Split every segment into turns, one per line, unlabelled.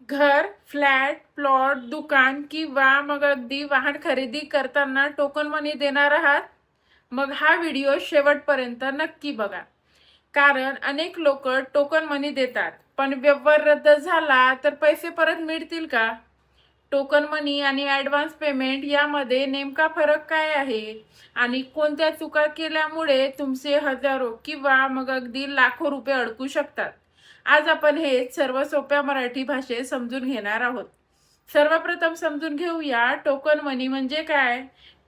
घर, flat, plot, दुकान किंवा मग अगदी वाहन खरेदी करताना टोकन मनी देणार आहात? मग हा व्हिडिओ शेवटपर्यंत नक्की बघा. कारण अनेक लोक टोकन मनी देतात, पण व्यवहार रद्द झाला तर पैसे परत मिळतील का? टोकन मनी आणि ॲडव्हान्स पेमेंट यामध्ये नेमका फरक काय आहे? आणि कोणत्या चुका केल्यामुळे तुमचे हजारो किंवा मग अगदी लाखो रुपये अडकू शकतात? आज आपण हे सर्व सोप्या मराठी भाषेत समजून घेणार आहोत. सर्वप्रथम समजून घेऊया टोकन मनी म्हणजे काय?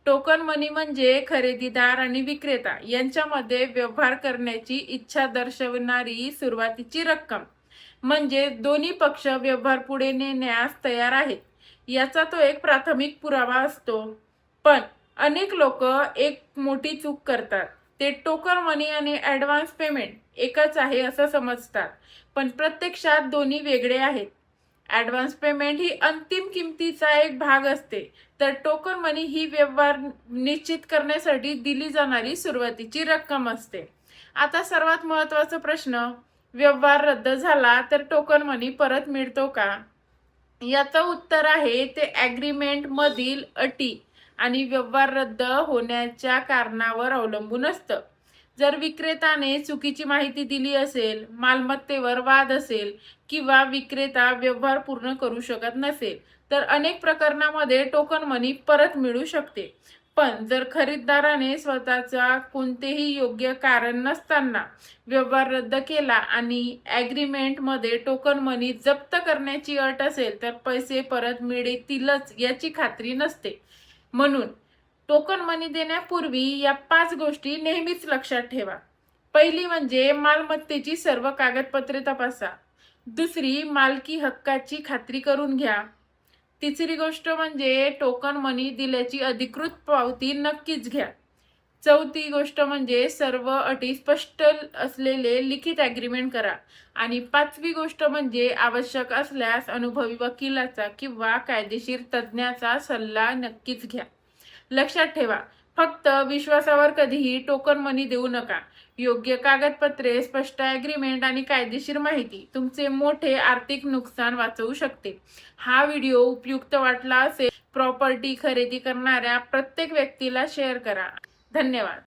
टोकन मनी म्हणजे खरेदीदार आणि विक्रेता यांच्यामध्ये व्यवहार करण्याची इच्छा दर्शवणारी सुरुवातीची रक्कम. म्हणजे दोन्ही पक्ष व्यवहार पुढे नेण्यास तयार आहेत याचा तो एक प्राथमिक पुरावा असतो. पण अनेक लोक एक मोठी चूक करतात. ते टोकन मनी आणि ॲडव्हान्स पेमेंट एकच आहे असं समजतात, पण प्रत्यक्षात दोन्ही वेगळे आहेत. ॲडव्हान्स पेमेंट ही अंतिम किमतीचा एक भाग असते, तर टोकन मनी ही व्यवहार निश्चित करण्यासाठी दिली जाणारी सुरुवातीची रक्कम असते. आता सर्वात महत्त्वाचा प्रश्न, व्यवहार रद्द झाला तर टोकन मनी परत मिळतो का? याचं उत्तर आहे ते ॲग्रीमेंट मधील अटी आणि व्यवहार रद्द होण्याच्या कारणावर अवलंबून असतं. जर विक्रेत्याने चुकीची माहिती दिली असेल, मालमत्तेवर वाद असेल किंवा विक्रेता व्यवहार पूर्ण करू शकत नसेल, तर अनेक प्रकरणांमध्ये टोकन मनी परत मिळू शकते. पण जर खरीददाराने स्वतःचा कोणतेही योग्य कारण नसताना व्यवहार रद्द केला आणि ॲग्रीमेंटमध्ये टोकन मनी जप्त करण्याची अट असेल, तर पैसे परत मिळतीलच याची खात्री नसते. म्हणून टोकन मनी देण्यापूर्वी या 5 गोष्टी नेहमीच लक्षात ठेवा. पहिली म्हणजे मालमत्तेची सर्व कागदपत्रे तपासा. दुसरी, मालकी हक्काची खात्री करून घ्या. तिसरी गोष्ट म्हणजे टोकन मनी दिल्याची अधिकृत पावती नक्कीच घ्या. चौथी गोष्ट म्हणजे सर्व अटी स्पष्ट असलेले लिखित ॲग्रीमेंट करा. आणि 5वी गोष्ट म्हणजे आवश्यक असल्यास अनुभवी वकिलाचा किंवा कायदेशीर तज्ज्ञाचा सल्ला नक्कीच घ्या. लक्षात ठेवा, फक्त विश्वासावर कधीही टोकन मनी देऊ नका. योग्य कागदपत्रे, स्पष्ट ॲग्रीमेंट आणि कायदेशीर माहिती तुमचे मोठे आर्थिक नुकसान वाचवू शकते. हा व्हिडिओ उपयुक्त वाटला असेल, प्रॉपर्टी खरेदी करणाऱ्या प्रत्येक व्यक्तीला शेअर करा. धन्यवाद.